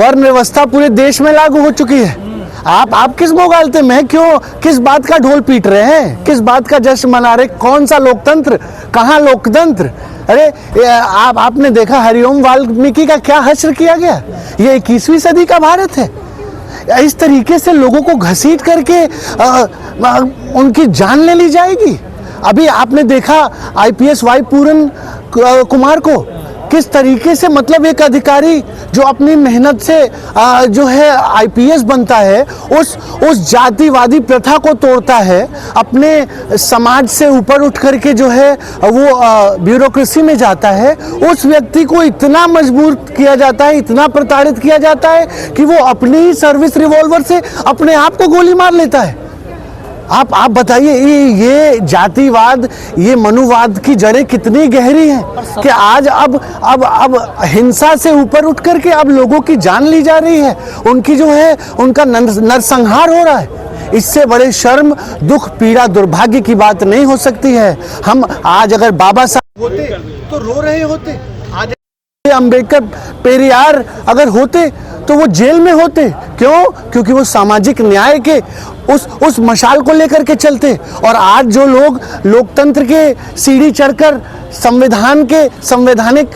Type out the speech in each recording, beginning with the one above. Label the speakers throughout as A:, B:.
A: वर्ण व्यवस्था पूरे देश में लागू हो चुकी है। आप किस मोगालते में क्यों, किस बात का ढोल पीट रहे हैं, किस बात का जश्न मना रहे? कौन सा लोकतंत्र, कहाँ लोकतंत्र? अरे आपने देखा हरिओम वाल्मीकि का क्या हश्र किया गया? ये 21वीं सदी का भारत है। इस तरीके से लोगों को घसीट करके उनकी जान ले ली जाएगी। अभी आपने देखा IPS वाई पूरन कुमार को किस तरीके से, मतलब एक अधिकारी जो अपनी मेहनत से जो है IPS बनता है, उस जातिवादी प्रथा को तोड़ता है, अपने समाज से ऊपर उठ करके जो है वो ब्यूरोक्रेसी में जाता है, उस व्यक्ति को इतना मजबूर किया जाता है, इतना प्रताड़ित किया जाता है कि वो अपनी ही सर्विस रिवॉल्वर से अपने आप को गोली मार लेता है। आप बताइए, ये जातिवाद, ये मनुवाद की जड़ें कितनी गहरी हैं कि आज अब हिंसा से ऊपर उठ करके अब लोगों की जान ली जा रही है, उनकी जो है उनका नरसंहार हो रहा है। इससे बड़े शर्म, दुख, पीड़ा, दुर्भाग्य की बात नहीं हो सकती है। हम आज अगर बाबा साहब होते तो रो रहे होते, आज अंबेडकर, पेरियार अगर होते तो वो जेल में होते। क्यों? क्योंकि वो सामाजिक न्याय के उस मशाल को लेकर के चलते। और आज जो लोग लोकतंत्र के सीढ़ी चढ़कर संविधान के संवैधानिक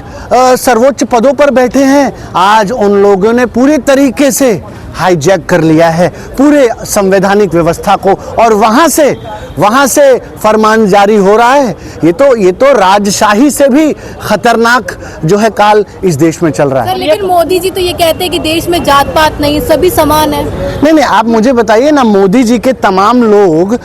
A: सर्वोच्च पदों पर बैठे हैं, आज उन लोगों ने पूरे तरीके से हाईजैक कर लिया है पूरे संवैधानिक व्यवस्था को, और वहां से फरमान जारी हो रहा है। ये तो राजशाही से भी खतरनाक जो है काल इस देश में चल रहा है।
B: लेकिन मोदी जी तो ये कहते हैं कि देश में जात पात नहीं, सभी समान है।
A: नहीं, आप मुझे बताइए ना, मोदी जी के तमाम लोग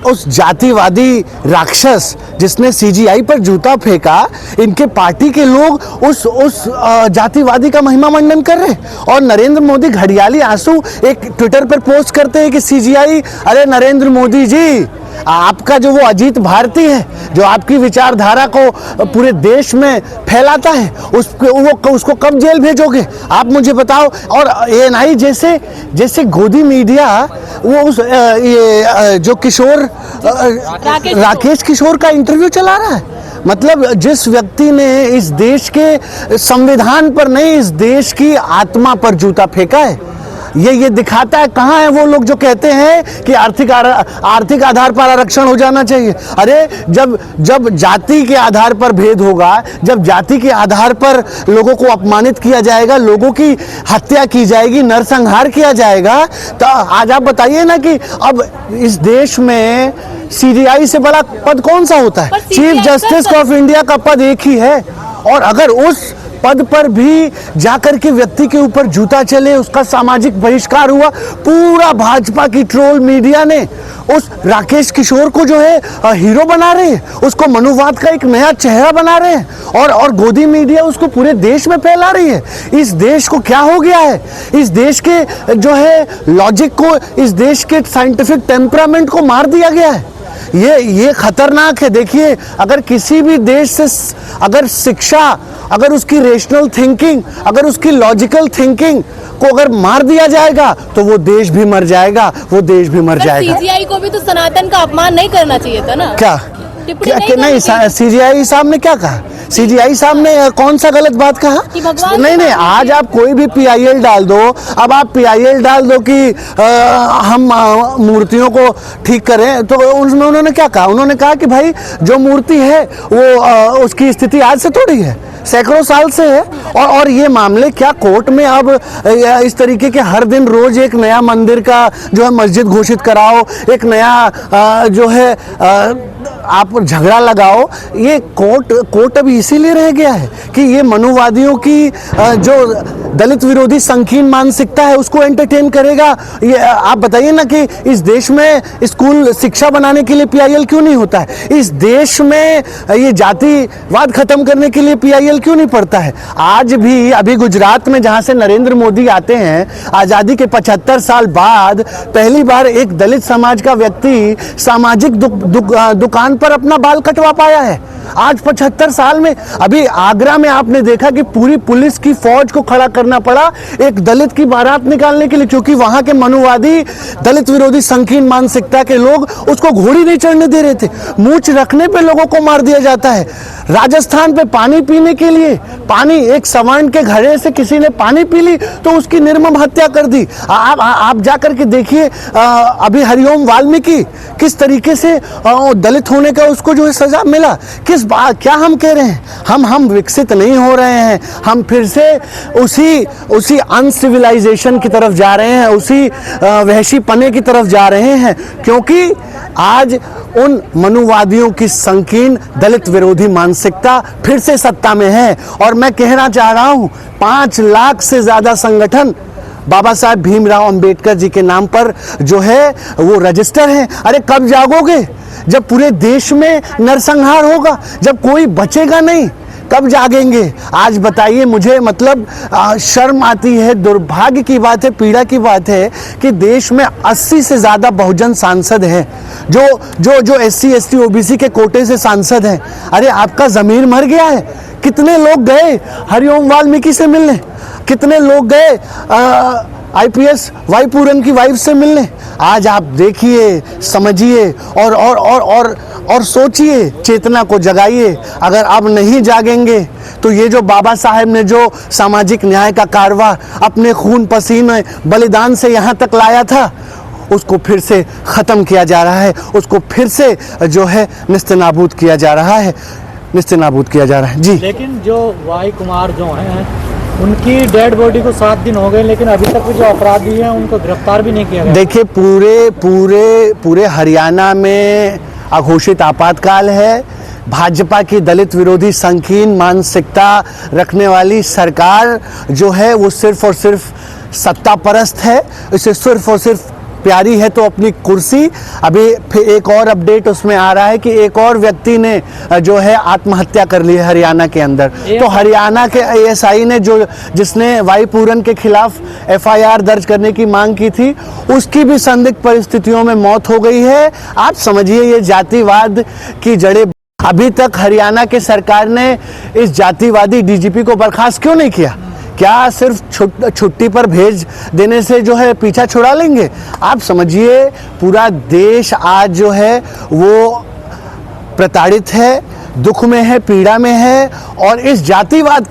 A: उस जातिवादी राक्षस जिसने CGI पर जूता फेंका, इनके पार्टी के लोग उस जातिवादी का महिमा मंडन कर रहे हैं। और नरेंद्र मोदी घड़ियाली आंसू एक ट्विटर पर पोस्ट करते हैं कि CGI, अरे नरेंद्र मोदी जी, आपका जो वो अजीत भारती है जो आपकी विचारधारा को पूरे देश में फैलाता है, उसको कब जेल भेजोगे आप मुझे बताओ। और ANI जैसे गोदी मीडिया वो जो किशोर राकेश किशोर का इंटरव्यू चला रहा है। मतलब जिस व्यक्ति ने इस देश के संविधान पर नहीं, इस देश की आत्मा पर जूता फेंका है, ये दिखाता है कहाँ है वो लोग जो कहते हैं कि आर्थिक आधार पर आरक्षण हो जाना चाहिए। अरे जब जाति के आधार पर भेद होगा, जब जाति के आधार पर लोगों को अपमानित किया जाएगा, लोगों की हत्या की जाएगी, नरसंहार किया जाएगा, तो आज आप बताइए ना कि अब इस देश में CGI से बड़ा पद कौन सा होता है? चीफ जस्टिस ऑफ इंडिया का पद एक ही है। और अगर उस पद पर भी जाकर के व्यक्ति के ऊपर जूता चले, उसका सामाजिक बहिष्कार हुआ, पूरा भाजपा की ट्रोल मीडिया ने उस राकेश किशोर को जो है हीरो बना रहे हैं, उसको मनुवाद का एक नया चेहरा बना रहे हैं, और गोदी मीडिया उसको पूरे देश में फैला रही है। इस देश को क्या हो गया है? इस देश के जो है लॉजिक को, इस देश के साइंटिफिक टेम्परामेंट को मार दिया गया है। ये खतरनाक है। देखिए, अगर किसी भी देश से अगर शिक्षा, अगर उसकी रेशनल थिंकिंग, अगर उसकी लॉजिकल थिंकिंग को अगर मार दिया जाएगा तो वो देश भी मर जाएगा, वो देश भी मर जाएगा।
B: CGI को भी तो सनातन का अपमान नहीं करना चाहिए था ना?
A: क्या नहीं, CGI साहब ने क्या कहा? CGI साहब ने कौन सा गलत बात कहा? नहीं, आज आप कोई भी PIL डाल दो, अब आप PIL डाल दो कि हम मूर्तियों को ठीक करें, तो उसमें उन्होंने क्या कहा? उन्होंने कहा कि भाई जो मूर्ति है वो उसकी स्थिति आज से थोड़ी है, सैकड़ों साल से है। और ये मामले क्या कोर्ट में अब इस तरीके के हर दिन रोज एक नया मंदिर का जो है मस्जिद घोषित कराओ, एक नया जो है आप झगड़ा लगाओ। ये कोर्ट अभी इसीलिए रह गया है कि ये मनुवादियों की जो दलित विरोधी संकीर्ण मानसिकता है उसको एंटरटेन करेगा। ये आप बताइए ना कि इस देश में स्कूल शिक्षा बनाने के लिए PIL क्यों नहीं होता है? इस देश में ये जातिवाद खत्म करने के लिए PIL क्यों नहीं पड़ता है? आज भी अभी गुजरात में जहां से नरेंद्र मोदी आते हैं, आज़ादी के 75 साल बाद पहली बार एक दलित समाज का व्यक्ति सामाजिक दुकान पर अपना बाल कटवा पाया है। आज 75 साल में। अभी आगरा में आपने देखा कि पूरी पुलिस की फौज को खड़ा करना पड़ा एक दलित की बारात निकालने के लिए, क्योंकि वहां के मनुवादी दलित विरोधी संकीर्ण मानसिकता के लोग उसको घोड़ी नहीं चढ़ने दे रहे थे। मूंछ रखने पे लोगों को मार दिया जाता है। राजस्थान पे पानी पीने के लिए, पानी एक सवर्ण के घड़े से किसी ने पानी पी ली तो उसकी निर्मम हत्या कर दी। आप जाकर के देखिए अभी हरिओम वाल्मीकि किस तरीके से दलित होने का उसको जो है सजा मिला। किस बात, क्या हम कह रहे हैं? हम विकसित नहीं हो रहे हैं, हम फिर से उसी अनसिविलाइजेशन की तरफ जा रहे हैं, उसी वहशी पने की तरफ जा रहे हैं, क्योंकि आज उन मनुवादियों की संकीर्ण दलित विरोधी मानसिकता फिर से सत्ता में है। और मैं कहना चाह रहा हूं 5 लाख से ज्यादा संगठन बाबा साहब भीमराव अंबेडकर जी के नाम पर जो है वो रजिस्टर है। अरे कब जागोगे? जब पूरे देश में नरसंहार होगा, जब कोई बचेगा नहीं, कब जागेंगे? आज बताइए मुझे, मतलब शर्म आती है, दुर्भाग्य की बात है, पीड़ा की बात है कि देश में 80 से ज़्यादा बहुजन सांसद हैं, जो SC ST OBC के कोटे से सांसद हैं। अरे आपका ज़मीर मर गया है? कितने लोग गए हरिओम वाल्मीकि से मिलने? कितने लोग गए IPS वाई पूरन की वाइफ से मिलने? आज आप देखिए, समझिए और सोचिए, चेतना को जगाइए। अगर अब नहीं जागेंगे तो ये जो बाबा साहेब ने जो सामाजिक न्याय का कारवा अपने खून पसीने बलिदान से यहाँ तक लाया था, उसको फिर से ख़त्म किया जा रहा है, उसको फिर से जो है निस्तेनाबूद किया जा रहा है, निस्तेनाबूद किया जा रहा है। जी,
C: लेकिन जो वाई कुमार जो हैं, उनकी डेड बॉडी को 7 दिन हो गए, लेकिन अभी तक जो अपराधी हैं उनको गिरफ्तार भी नहीं किया गया।
A: देखिए, पूरे हरियाणा में अघोषित आपातकाल है। भाजपा की दलित विरोधी संकीर्ण मानसिकता रखने वाली सरकार जो है वो सिर्फ और सिर्फ सत्ता परस्त है। इसे सिर्फ और सिर्फ प्यारी है तो अपनी कुर्सी। अभी फिर एक और अपडेट उसमें आ रहा है कि एक और व्यक्ति ने जो है आत्महत्या कर ली है हरियाणा के अंदर। तो हरियाणा के ASI ने जिसने वाई पूरन के खिलाफ FIR दर्ज करने की मांग की थी, उसकी भी संदिग्ध परिस्थितियों में मौत हो गई है। आप समझिए ये जातिवाद की जड़ें। अभी तक हरियाणा के सरकार ने इस जातिवादी DGP को बर्खास्त क्यों नहीं किया? क्या सिर्फ छुट्टी पर भेज देने से जो है पीछा छुड़ा लेंगे? आप समझिए पूरा देश आज जो है वो प्रताड़ित है, दुख में है, पीड़ा में है। और इस जातिवाद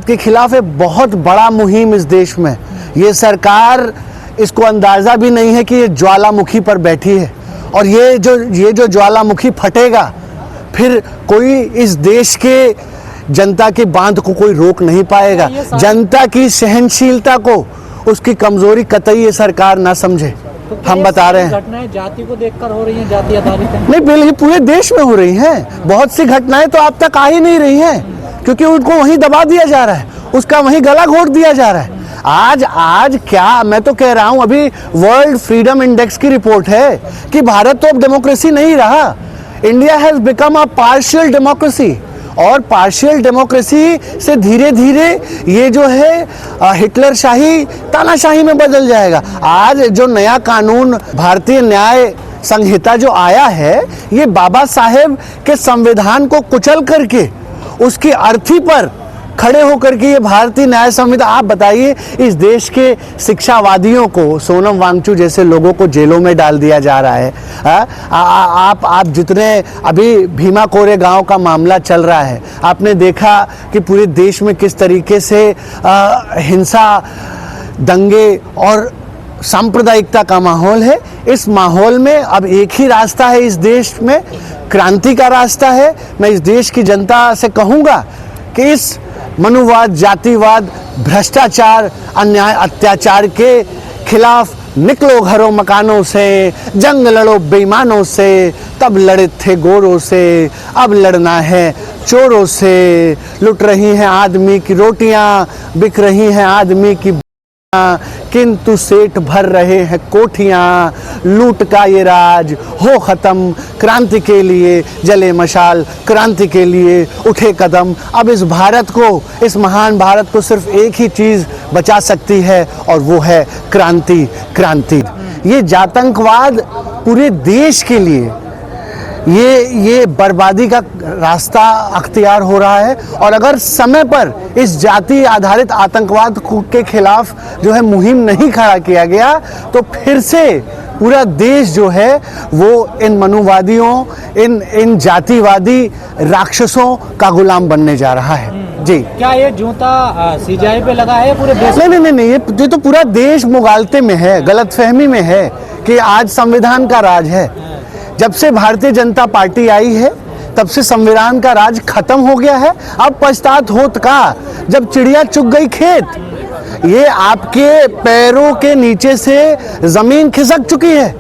A: के खिलाफ एक बहुत बड़ा मुहिम इस देश में। ये सरकार, इसको अंदाज़ा भी नहीं है कि ये ज्वालामुखी पर बैठी है, और ये जो ज्वालामुखी फटेगा, फिर कोई इस देश के जनता के बांध को कोई रोक नहीं पाएगा। जनता की सहनशीलता को, उसकी कमजोरी कतई ये सरकार ना समझे।
C: तो
A: हम बता रहे हैं
C: घटनाएं जाति को देखकर हो रही हैं, जाति आधारित
A: नहीं, बिल्कुल पूरे देश में हो रही हैं। बहुत सी घटनाएं तो आप तक आ ही नहीं रही हैं, क्योंकि उनको वहीं दबा दिया जा रहा है, उसका वहीं गला घोट दिया जा रहा है। आज क्या मैं तो कह रहा हूं, अभी वर्ल्ड फ्रीडम इंडेक्स की रिपोर्ट है कि भारत तो अब डेमोक्रेसी नहीं रहा। India has become a partial democracy, और पार्शियल डेमोक्रेसी से धीरे धीरे ये जो है हिटलर शाही, तानाशाही में बदल जाएगा। आज जो नया कानून भारतीय न्याय संहिता जो आया है, ये बाबा साहेब के संविधान को कुचल करके उसकी अर्थी पर खड़े होकर के ये भारतीय न्याय संहिता, आप बताइए इस देश के शिक्षावादियों को, सोनम वांगचू जैसे लोगों को जेलों में डाल दिया जा रहा है। आप जितने अभी भीमा कोरेगांव का मामला चल रहा है, आपने देखा कि पूरे देश में किस तरीके से हिंसा, दंगे और सांप्रदायिकता का माहौल है। इस माहौल में अब एक ही रास्ता है इस देश में, क्रांति का रास्ता है। मैं इस देश की जनता से कहूँगा कि इस मनुवाद, जातिवाद, भ्रष्टाचार, अन्याय, अत्याचार के खिलाफ निकलो घरों मकानों से, जंग लड़ो बेईमानों से। तब लड़े थे गोरों से, अब लड़ना है चोरों से। लुट रही हैं आदमी की रोटियां, बिक रही हैं आदमी की, किंतु सेठ भर रहे हैं कोठियां। लूट का ये राज हो खत्म, क्रांति के लिए जले मशाल, क्रांति के लिए उठे कदम। अब इस भारत को, इस महान भारत को सिर्फ एक ही चीज बचा सकती है, और वो है क्रांति। क्रांति, ये जातंकवाद पूरे देश के लिए ये बर्बादी का रास्ता अख्तियार हो रहा है। और अगर समय पर इस जाति आधारित आतंकवाद के खिलाफ जो है मुहिम नहीं खड़ा किया गया तो फिर से पूरा देश जो है वो इन मनुवादियों, इन जातिवादी राक्षसों का गुलाम बनने जा रहा है। जी,
C: क्या ये जूता सीजीआई पे लगा है पूरे देश?
A: नहीं, ये तो पूरा देश मुगालते में है, गलतफहमी में है कि आज संविधान का राज है। जब से भारतीय जनता पार्टी आई है तब से संविधान का राज खत्म हो गया है। अब पछतात होत का जब चिड़िया चुग गई खेत। ये आपके पैरों के नीचे से जमीन खिसक चुकी है।